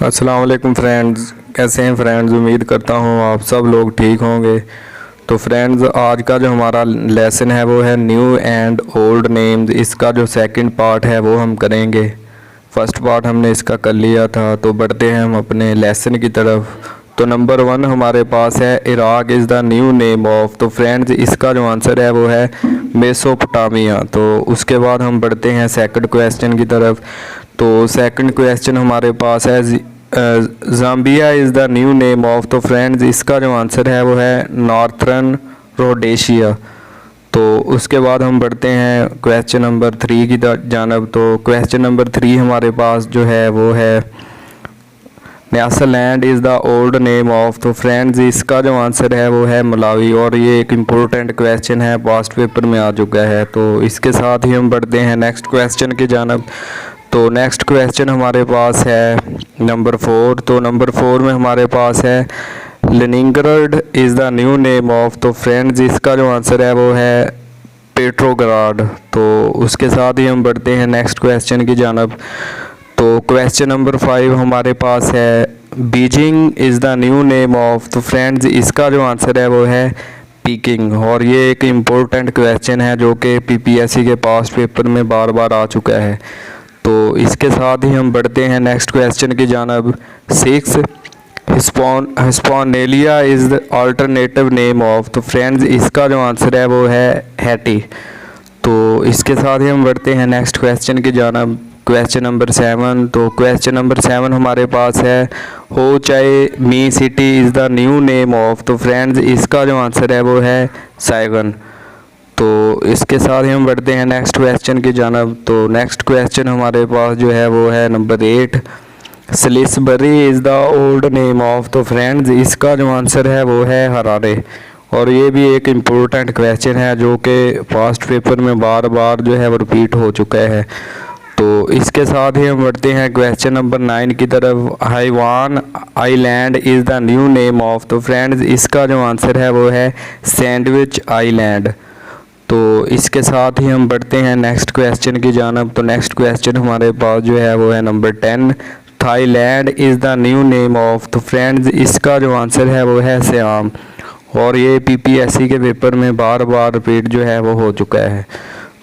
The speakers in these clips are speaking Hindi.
अस्सलाम वालेकुम फ्रेंड्स, कैसे हैं फ्रेंड्स। उम्मीद करता हूँ आप सब लोग ठीक होंगे। तो फ्रेंड्स, आज का जो हमारा लेसन है वो है न्यू एंड ओल्ड नेम्स। इसका जो सेकंड पार्ट है वो हम करेंगे। फर्स्ट पार्ट हमने इसका कर लिया था, तो बढ़ते हैं हम अपने लेसन की तरफ। तो नंबर 1 हमारे पास है Iraq is the new name of. तो फ्रेंड्स, इसका जो आंसर है वो है मेसोपोटामिया। तो उसके बाद हम बढ़ते हैं सेकंड क्वेश्चन की तरफ। तो सेकंड क्वेश्चन हमारे पास है Zambia is the new name of. तो फ्रेंड्स, इसका जो आंसर है वो है नॉर्थर्न रोडेशिया। तो उसके बाद हम बढ़ते हैं क्वेश्चन नंबर 3 की जानब। तो क्वेश्चन नंबर 3 हमारे पास जो है वो है Nyasaland is the old name of. तो फ्रेंड्स, इसका जो आंसर है वो है मलावी, और ये एक इम्पोर्टेंट क्वेश्चन है, पास्ट पेपर में आ चुका है। तो इसके साथ ही हम बढ़ते हैं नेक्स्ट क्वेश्चन की जानब। तो नेक्स्ट क्वेश्चन हमारे पास है नंबर 4। तो नंबर 4 में हमारे पास है Leningrad is the new name of. तो फ्रेंड्स, इसका जो आंसर है वो है पेट्रोग्राड। तो उसके साथ ही हम बढ़ते हैं नेक्स्ट क्वेश्चन की जानब। तो क्वेश्चन नंबर 5 हमारे पास है Beijing is the new name of. तो फ्रेंड्स, इसका जो आंसर है वो है पीकिंग, और ये एक इम्पोर्टेंट क्वेश्चन है जो कि पीपीएससी के पास्ट पेपर में बार बार आ चुका है। तो इसके साथ ही हम बढ़ते हैं नेक्स्ट क्वेश्चन की जानब। 6 Hispaniola is the alternative name of. तो फ्रेंड्स, इसका जो आंसर है वो है हैटी। तो इसके साथ ही हम बढ़ते हैं नेक्स्ट क्वेश्चन की जानब। Question number 7। तो क्वेश्चन नंबर 7 हमारे पास है हो चाहे मी सिटी is the new name of. तो फ्रेंड्स, इसका जो आंसर है वो है साइगन। तो इसके साथ ही हम बढ़ते हैं नेक्स्ट क्वेश्चन की जानब। तो नेक्स्ट क्वेश्चन हमारे पास जो है वो है number 8 Salisbury is the old name of. तो फ्रेंड्स, इसका जो आंसर है वो है हरारे, और ये भी एक इम्पोर्टेंट क्वेश्चन है जो कि पास्ट पेपर में बार बार जो है वो रिपीट हो चुका है। तो इसके साथ ही हम बढ़ते हैं क्वेश्चन नंबर 9 की तरफ। हाइवान island is the new name of. तो फ्रेंड्स, इसका जो आंसर है वो है सैंडविच आइलैंड। तो इसके साथ ही हम बढ़ते हैं नेक्स्ट क्वेश्चन की जानब। तो नेक्स्ट क्वेश्चन हमारे पास जो है वो है number 10 Thailand is the new name of. तो फ्रेंड्स, इसका जो आंसर है वो है सियाम, और ये पीपीएससी के पेपर में बार बार रिपीट जो है वो हो चुका है।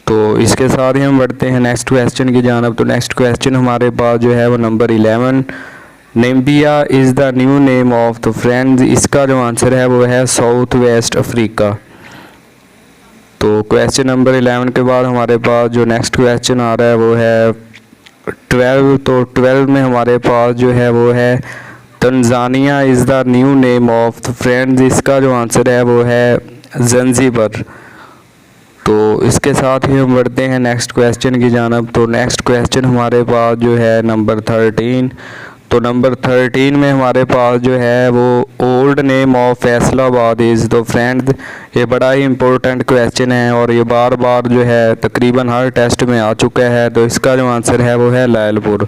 तो इसके साथ ही हम बढ़ते हैं नेक्स्ट क्वेश्चन की जानब। तो नेक्स्ट क्वेश्चन हमारे पास जो है वो number 11 Namibia is the new name of. तो फ्रेंड्स, इसका जो आंसर है वो है साउथ वेस्ट अफ्रीका। तो क्वेश्चन नंबर 11 के बाद हमारे पास जो नेक्स्ट क्वेश्चन आ रहा है वो है 12। तो 12 में हमारे पास जो है वो है Tanzania is the new name of. तो फ्रेंड्स, इसका जो आंसर है वो है ज़ंज़ीबर। तो इसके साथ ही हम बढ़ते हैं नेक्स्ट क्वेश्चन की जानब। तो नेक्स्ट क्वेश्चन हमारे पास जो है नंबर 13। तो नंबर 13 में हमारे पास जो है वो old name of Faisalabad is. तो फ्रेंड्स, ये बड़ा ही इम्पोर्टेंट क्वेश्चन है, और ये बार बार जो है तकरीबन हर टेस्ट में आ चुका है। तो इसका जो आंसर है वो है लायलपुर।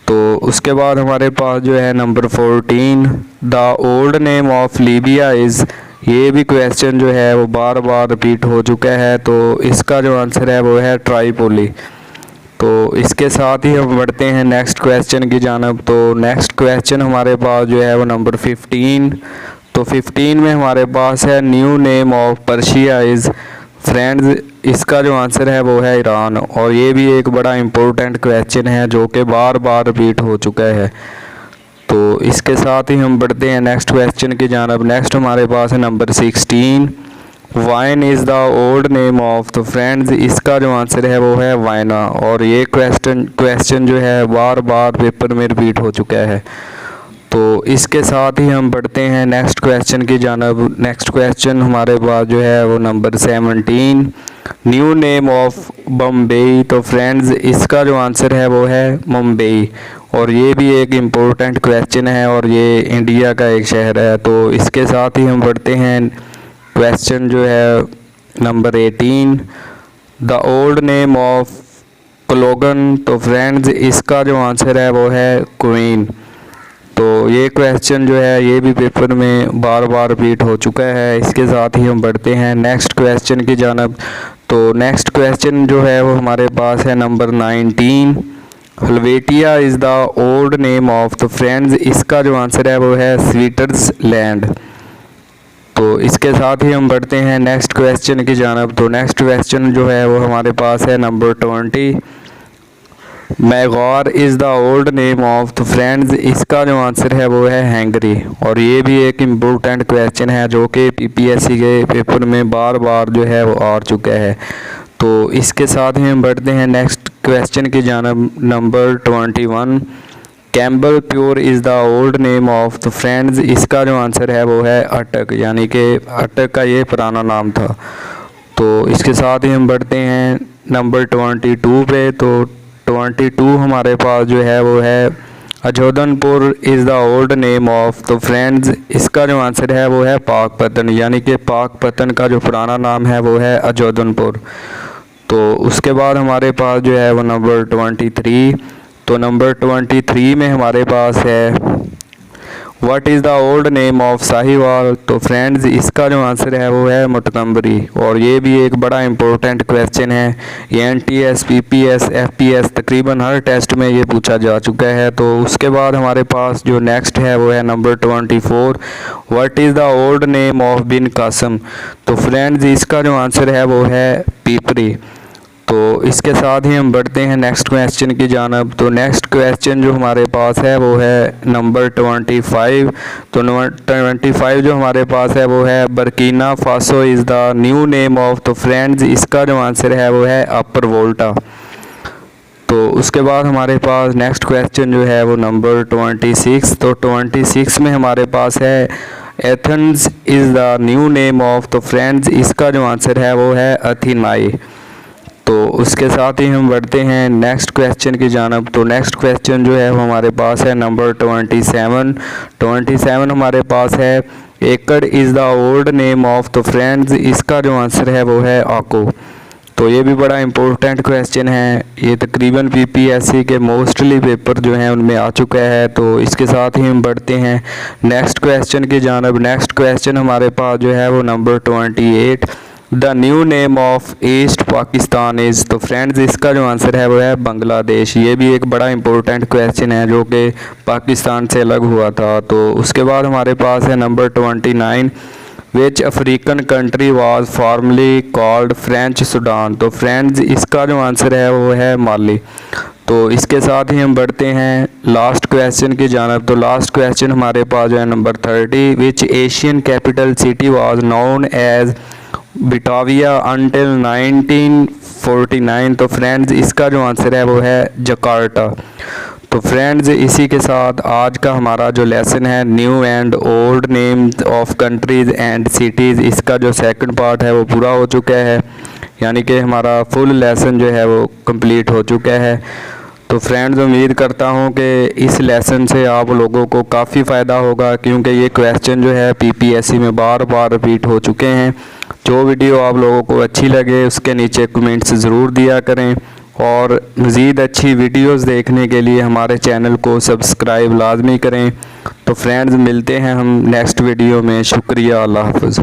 तो उसके बाद हमारे पास जो है number 14 the old name of Libya is. ये भी क्वेश्चन जो है वो बार बार रिपीट हो चुका है। तो इसका जो आंसर है वो है ट्राईपोली। तो इसके साथ ही हम बढ़ते हैं नेक्स्ट क्वेश्चन की जानब। तो नेक्स्ट क्वेश्चन हमारे पास जो है वो नंबर 15। तो 15 में हमारे पास है new name of Persia is. Friends, इसका जो आंसर है वो है ईरान, और ये भी एक बड़ा इम्पोर्टेंट क्वेश्चन है जो कि बार बार रिपीट हो चुका है। तो इसके साथ ही हम बढ़ते हैं नेक्स्ट क्वेश्चन की जानब। नेक्स्ट हमारे पास है number 16 wine is the old name of. तो फ्रेंड्स, इसका जो आंसर है वो है वाइना, और ये क्वेश्चन जो है बार बार पेपर में रिपीट हो चुका है। तो इसके साथ ही हम बढ़ते हैं नेक्स्ट क्वेश्चन की जानब। नेक्स्ट क्वेश्चन हमारे पास जो है वो number 17 new name of Bombay. तो फ्रेंड्स, इसका जो आंसर है वो है मुंबई, और ये भी एक इम्पोर्टेंट क्वेश्चन है, और ये इंडिया का एक शहर है। तो इसके साथ ही हम बढ़ते हैं क्वेश्चन जो है number 18 the old name of क्लोगन। तो फ्रेंड्स, इसका जो आंसर है वो है क्वीन। तो ये क्वेश्चन जो है ये भी पेपर में बार बार रिपीट हो चुका है। इसके साथ ही हम बढ़ते हैं नेक्स्ट क्वेश्चन की जानब। तो नेक्स्ट क्वेश्चन जो है वो हमारे पास है number 19 Helvetia is the old name of the friends, इसका जो आंसर है वो है स्विट्ज़रलैंड। तो इसके साथ ही हम बढ़ते हैं नेक्स्ट क्वेश्चन की जानब। तो नेक्स्ट क्वेश्चन जो है वो हमारे पास है नंबर 20। मैगौर is the old name of the friends, इसका जो आंसर है वो है हंगरी। और ये भी एक इम्पोर्टेंट क्वेश्चन है जो कि पीपीएससी के पेपर में बार बार जो है वो आ चुका है। तो इसके साथ ही हम बढ़ते हैं नेक्स्ट क्वेश्चन की जानब number 21। Campbell pure is the old name of the friends, इसका जो आंसर है वो है अटक, यानी कि अटक का ये पुराना नाम था। तो इसके साथ ही हम बढ़ते हैं नंबर 22 पे। तो 22 हमारे पास जो है वो है अजोधनपुर is the old name of the friends, इसका जो आंसर है वो है पाकपतन, यानी कि पाकपतन का जो पुराना नाम है वो है अजोधनपुर। तो उसके बाद हमारे पास जो है वो नंबर 23। तो नंबर 23 में हमारे पास है what is the old name of Sahiwal, तो फ्रेंड्स इसका जो आंसर है वो है मुटकम्बरी। और ये भी एक बड़ा इंपॉर्टेंट क्वेश्चन है, ये NTS, PPS, FPS तकरीबन हर टेस्ट में ये पूछा जा चुका है। तो उसके बाद हमारे पास जो नेक्स्ट है वो है number 24। What is the old name of Bin Qasim, तो फ्रेंड्स इसका जो आंसर है वो है पीपरी। तो इसके साथ ही हम बढ़ते हैं नेक्स्ट क्वेश्चन की जानब। तो नेक्स्ट क्वेश्चन जो हमारे पास है वो है नंबर 25। तो नंबर 25 जो हमारे पास है वो है Burkina Faso is the new name of the friends, इसका जो आंसर है वो है अपर वोल्टा। तो उसके बाद हमारे पास नेक्स्ट क्वेश्चन जो है वो नंबर 26। तो 26 में हमारे पास है Athens is the new name of the friends, इसका जो आंसर है वो है अथेनाई। तो उसके साथ ही हम बढ़ते हैं नेक्स्ट क्वेश्चन की जानब। तो नेक्स्ट क्वेश्चन जो है वो हमारे पास है नंबर 27। 27 हमारे पास है एकड़ is the old name of the friends, इसका जो आंसर है वो है आको। तो ये भी बड़ा इंपॉर्टेंट क्वेश्चन है, ये तकरीबन पीपीएससी के मोस्टली पेपर जो हैं उनमें आ चुका है। तो इसके साथ ही हम बढ़ते हैं नेक्स्ट क्वेश्चन की जानब। नेक्स्ट क्वेश्चन हमारे पास जो है वो number 28। The new name of east Pakistan is, तो फ्रेंड्स इसका जो आंसर है वो है बांग्लादेश। ये भी एक बड़ा इंपॉर्टेंट क्वेश्चन है जो कि पाकिस्तान से अलग हुआ था। तो उसके बाद हमारे पास है number 29। Which African country was formally called French Sudan, तो फ्रेंड्स इसका जो आंसर है वो है माली। तो इसके साथ ही हम बढ़ते हैं लास्ट क्वेश्चन की जानब। तो लास्ट क्वेश्चन हमारे पास जो है number 30। Which Asian capital city was known as Batavia until 1949, तो फ्रेंड्स इसका जो आंसर है वो है जकार्ता। तो फ्रेंड्स इसी के साथ आज का हमारा जो लेसन है new and old names of countries and cities, इसका जो सेकंड पार्ट है वो पूरा हो चुका है, यानी कि हमारा फुल लेसन जो है वो कंप्लीट हो चुका है। तो फ्रेंड्स उम्मीद करता हूँ कि इस लेसन से आप लोगों को काफ़ी फ़ायदा होगा, क्योंकि ये क्वेश्चन जो है पीपीएससी में बार बार रिपीट हो चुके हैं। जो वीडियो आप लोगों को अच्छी लगे उसके नीचे कमेंट्स ज़रूर दिया करें, और मज़ीद अच्छी वीडियोस देखने के लिए हमारे चैनल को सब्सक्राइब लाजमी करें। तो फ्रेंड्स मिलते हैं हम नेक्स्ट वीडियो में। शुक्रिया, अल्लाह हाफ़िज़।